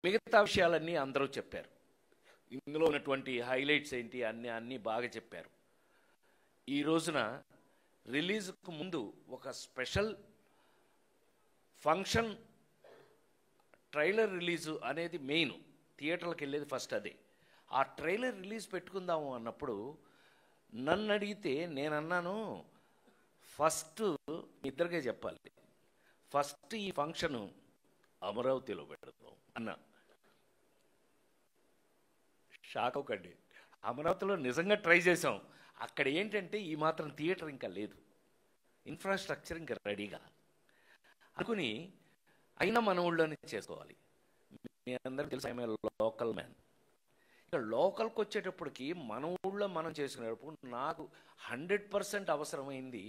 మిగతా విషయాలన్నీ అందరూ చెప్పారు. ఇందులో ఉన్నటువంటి హైలైట్స్ ఏంటి అన్నీ బాగా చెప్పారు. ఈ రోజున రిలీజ్కు ముందు ఒక స్పెషల్ ఫంక్షన్, ట్రైలర్ రిలీజు అనేది మెయిన్. థియేటర్లకు వెళ్ళేది ఫస్ట్ అదే. ఆ ట్రైలర్ రిలీజ్ పెట్టుకుందాము అన్నప్పుడు నన్ను అడిగితే నేను అన్నాను, ఫస్ట్ ఇద్దరికే చెప్పాలి, ఫస్ట్ ఈ ఫంక్షను అమరావతిలో పెడతాం అన్నా. షాక్ అవ్వకండి, అమరావతిలో నిజంగా ట్రై చేసాం. అక్కడ ఏంటంటే ఈ మాత్రం థియేటర్ ఇంకా లేదు, ఇన్ఫ్రాస్ట్రక్చర్ ఇంకా రెడీగా అనుకుని అయినా మన ఊళ్ళోనే చేసుకోవాలి. మీ అందరికీ తెలుసు ఐఎమ్ లోకల్ మ్యాన్. ఇక లోకల్కి వచ్చేటప్పటికి మన ఊళ్ళో మనం చేసుకునేటప్పుడు నాకు 100% అవసరమైంది.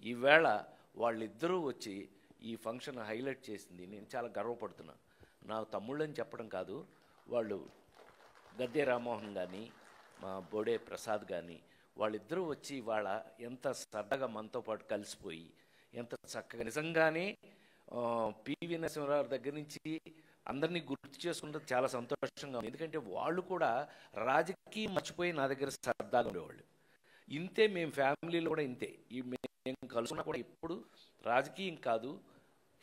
ఈవేళ వాళ్ళిద్దరూ వచ్చి ఈ ఫంక్షన్ హైలైట్ చేసింది. నేను చాలా గర్వపడుతున్నా. నా తమ్ముళ్ళని చెప్పడం కాదు, వాళ్ళు గద్దె రామ్మోహన్ కానీ మా బోడే ప్రసాద్ కానీ వాళ్ళిద్దరూ వచ్చి వాళ్ళ ఎంత సరదాగా మనతో పాటు కలిసిపోయి ఎంత చక్కగా నిజంగానే పివి నరసింహారావు దగ్గర నుంచి అందరినీ గుర్తు చేసుకుంటే చాలా సంతోషంగా ఉంది. ఎందుకంటే వాళ్ళు కూడా రాజకీయం మర్చిపోయి నా దగ్గర సరదాగా ఉండేవాళ్ళు. ఇంతే మేము ఫ్యామిలీలో కూడా ఇంతే. ఈ మేము కలుసుకున్నా కూడా ఇప్పుడు రాజకీయం కాదు,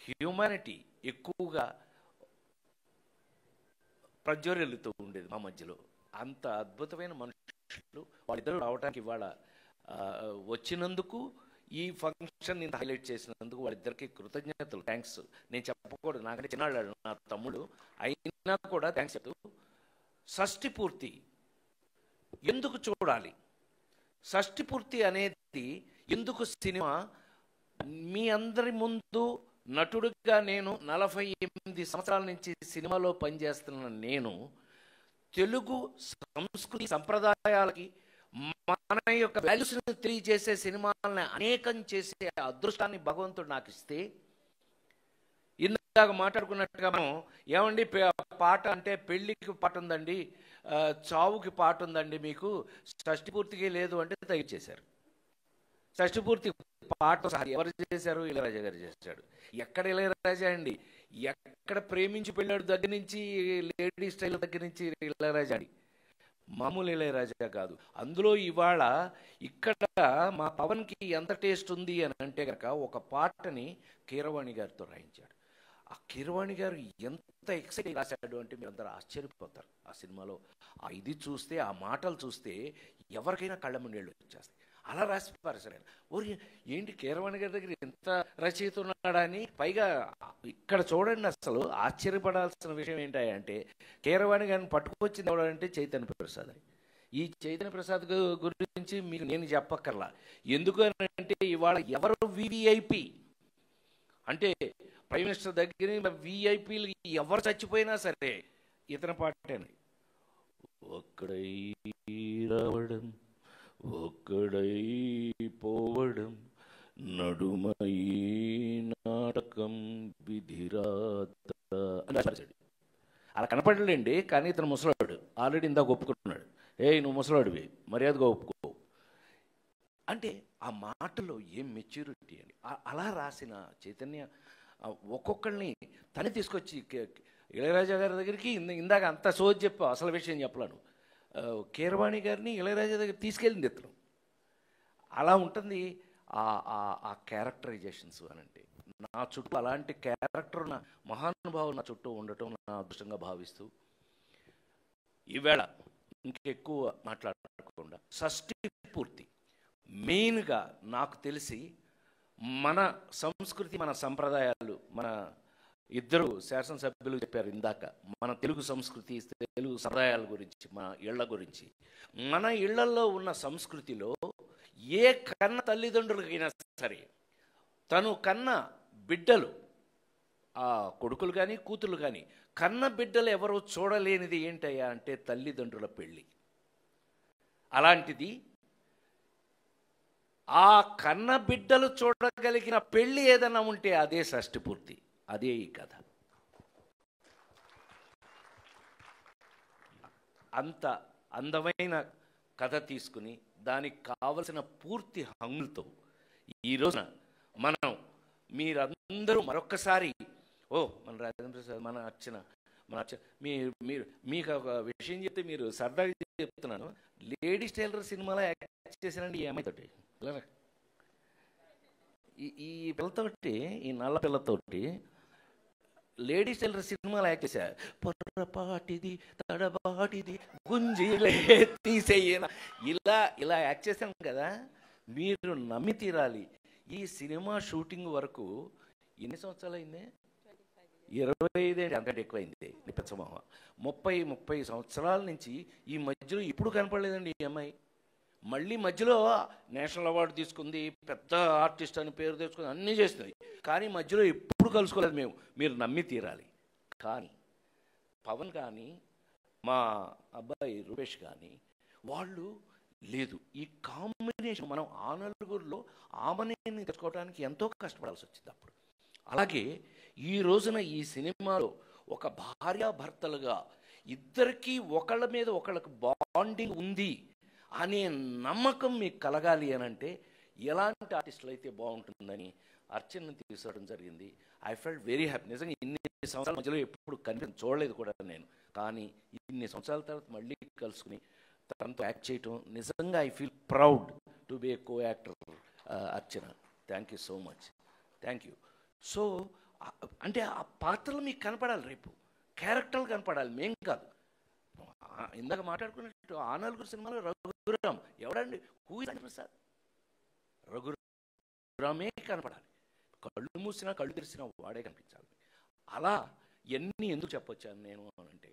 హ్యూమానిటీ ఎక్కువగా ప్రజ్వరిల్లుతూ ఉండేది మా మధ్యలో. అంత అద్భుతమైన మనుషులు వాళ్ళిద్దరూ రావడానికి ఇవాళ వచ్చినందుకు, ఈ ఫంక్షన్ ఇంత హైలైట్ చేసినందుకు వాళ్ళిద్దరికీ కృతజ్ఞతలు, థ్యాంక్స్. నేను చెప్పకూడదు, నాకంటే చిన్నాళ్ళు నా తమ్ముడు అయినా కూడా థ్యాంక్స్ చెప్తూ. షష్ఠి పూర్తి ఎందుకు చూడాలి, షష్ఠి పూర్తి అనేది ఎందుకు సినిమా, మీ అందరి ముందు నటుడిగా నేను 48 సంవత్సరాల నుంచి సినిమాలో పనిచేస్తున్న నేను తెలుగు సంస్కృతి సంప్రదాయాలకి మన యొక్క వాల్యూస్ని తెలియజేసే సినిమాలని అనేకం చేసే అదృష్టాన్ని భగవంతుడు నాకు ఇస్తే, ఇందాక మాట్లాడుకున్నట్టుగా మనం ఏమండి పాట అంటే పెళ్ళికి పాట ఉందండి, చావుకి పాట ఉందండి, మీకు షష్ఠి పూర్తికి లేదు అంటే తగ్గించేశారు. షష్ఠి పూర్తి పాట ఎవరు చేశారు? ఇళయరాజా గారు చేశాడు. ఎక్కడ ఇళయరాజా అండి, ఎక్కడ ప్రేమించి పెళ్ళాడు దగ్గర నుంచి లేడీ స్టైల్ దగ్గర నుంచి ఇళయరాజా అండి, మామూలు ఇళయరాజా కాదు. అందులో ఇవాళ ఇక్కడ మా పవన్కి ఎంత టేస్ట్ ఉంది అని అంటే కనుక ఒక పాటని కీరవాణి గారితో రాయించాడు. ఆ కీరవాణి గారు ఎంత ఎక్సైట్ రాశాడు అంటే మీరు అందరూ ఆశ్చర్యపోతారు. ఆ సినిమాలో ఆ ఇది చూస్తే, ఆ మాటలు చూస్తే ఎవరికైనా కళ్ళ ముండేళ్ళు వచ్చేస్తాయి. అలా రాసి పారేశారు. ఓరి ఏంటి కీరవాణి గారి దగ్గర ఎంత రచయిత ఉన్నాడని. పైగా ఇక్కడ చూడండి, అసలు ఆశ్చర్యపడాల్సిన విషయం ఏంటంటే కీరవాణి గారిని పట్టుకొచ్చింది ఎవడంటే చైతన్య ప్రసాద్. ఈ చైతన్య ప్రసాద్ గురించి మీకు నేను చెప్పక్కర్లా. ఎందుకు అని అంటే ఇవాళ ఎవరు వివిఐపి అంటే ప్రైమ్ మినిస్టర్ దగ్గర విఐపీలు ఎవరు చచ్చిపోయినా సరే ఇతని పాటేనండి. ఒక్కడై రావడం ఒక్కడై పోవడం నడుమై నాటకం విధిరాత అని అలా కనపడలేండి. కానీ ఇతను ముసలాడు, ఆల్రెడీ ఇందాక ఒప్పుకుంటున్నాడు. నువ్వు ముసలాడివి, మర్యాదగా ఒప్పుకో అంటే ఆ మాటలో ఏం మెచ్యూరిటీ అని. అలా రాసిన చైతన్య ఒక్కొక్కరిని తనే తీసుకొచ్చి ఇళయరాజా గారి దగ్గరికి ఇందాక అంత సోది చెప్పావు, అసలు విషయం చెప్పలేను. కీరవాణి గారిని ఇళయరాజా దగ్గర తీసుకెళ్ళింది ఇతను. అలా ఉంటుంది ఆ క్యారెక్టరైజేషన్స్ అని అంటే. నా చుట్టూ అలాంటి క్యారెక్టర్ ఉన్న మహానుభావులు నా చుట్టూ ఉండటం నా అదృష్టంగా భావిస్తూ, ఈవేళ ఇంకెక్కువ మాట్లాడకుండా షష్ఠి పూర్తి మెయిన్గా నాకు తెలిసి మన సంస్కృతి, మన సంప్రదాయాలు, మన ఇద్దరు శాసనసభ్యులు చెప్పారు ఇందాక, మన తెలుగు సంస్కృతి, తెలుగు సంప్రదాయాల గురించి, మన ఇళ్ల గురించి. మన ఇళ్లలో ఉన్న సంస్కృతిలో ఏ కన్న తల్లిదండ్రులకైనా సరే తను కన్న బిడ్డలు, ఆ కొడుకులు కానీ కూతురు కానీ, కన్న బిడ్డలు ఎవరో చూడలేనిది ఏంటయ్యా అంటే తల్లిదండ్రుల పెళ్ళి. అలాంటిది ఆ కన్న బిడ్డలు చూడగలిగిన పెళ్ళి ఏదైనా ఉంటే అదే షష్ఠి పూర్తి, అదే ఈ కథ. అంత అందమైన కథ తీసుకుని దానికి కావలసిన పూర్తి హంగులతో ఈ రోజున మనం మీరందరూ మరొక్కసారి మన రాజేంద్ర ప్రసాద్, మన అర్చన, మన మీరు మీకు ఒక విషయం చెప్తే మీరు సరదాగా చెప్తున్నాను. లేడీస్ టైలర్ సినిమాలో యాక్ట్ చేశానండి ఈ అమ్మాయితోటి. ఈ పిల్లతోటి, ఈ నల్ల పిల్లతోటి లేడీస్ టైలర్ సినిమాలో యాక్ట్ చేశా. పొర్రపాటిది తడబాటిది గుంజీలే తీసేయన, ఇలా యాక్ట్ చేశాను కదా. మీరు నమ్మి తీరాలి. ఈ సినిమా షూటింగ్ వరకు ఎన్ని సంవత్సరాలు అయింది? 25 అంతకంటే ఎక్కువైంది. నిప్పచ్చమామ 30 సంవత్సరాల నుంచి ఈ మధ్యలో ఇప్పుడు కనపడలేదండి ఈ అమ్మాయి. మళ్ళీ మధ్యలో నేషనల్ అవార్డు తీసుకుంది, పెద్ద ఆర్టిస్ట్ అని పేరు తెచ్చుకుంది, అన్నీ చేస్తుంది. కానీ మధ్యలో ఎప్పుడు కలుసుకోలేదు మేము. మీరు నమ్మి తీరాలి. కానీ పవన్ కానీ మా అబ్బాయి రూపేష్ కానీ వాళ్ళు లేదు. ఈ కాంబినేషన్ మనం ఆ నలుగురిలో ఆమెని తెచ్చుకోవడానికి ఎంతో కష్టపడాల్సి వచ్చింది అప్పుడు. అలాగే ఈ రోజున ఈ సినిమాలో ఒక భార్యాభర్తలుగా ఇద్దరికీ ఒకళ్ళ మీద ఒకళ్ళకి బాండింగ్ ఉంది అనే నమ్మకం మీకు కలగాలి అని అంటే ఎలాంటి ఆర్టిస్టులు అయితే బాగుంటుందని అర్చనను తీసుకోవడం జరిగింది. I felt very happy. నిజంగా ఇన్ని సంవత్సరాల మధ్యలో ఎప్పుడు చూడలేదు కూడా నేను. కానీ ఇన్ని సంవత్సరాల తర్వాత మళ్ళీ కలుసుకుని తనతో యాక్ట్ చేయటం నిజంగా I feel proud to be A co actor Archana. Thank you so much. Thank you. So అంటే ఆ పాత్రలు మీకు కనపడాలి, రేపు క్యారెక్టర్లు కనపడాలి, మేం కాదు. ఇందాక మాట్లాడుకున్నట్టు ఆ నలుగురు సినిమాలో రఘురామ్ ఎవడండి? Who is Prasad? రఘురామే కనపడాలి. కళ్ళు మూసినా కళ్ళు తెరిసినా వాడే కనిపించాలి. అలా ఎన్ని ఎందుకు చెప్పొచ్చాను నేను అని అంటే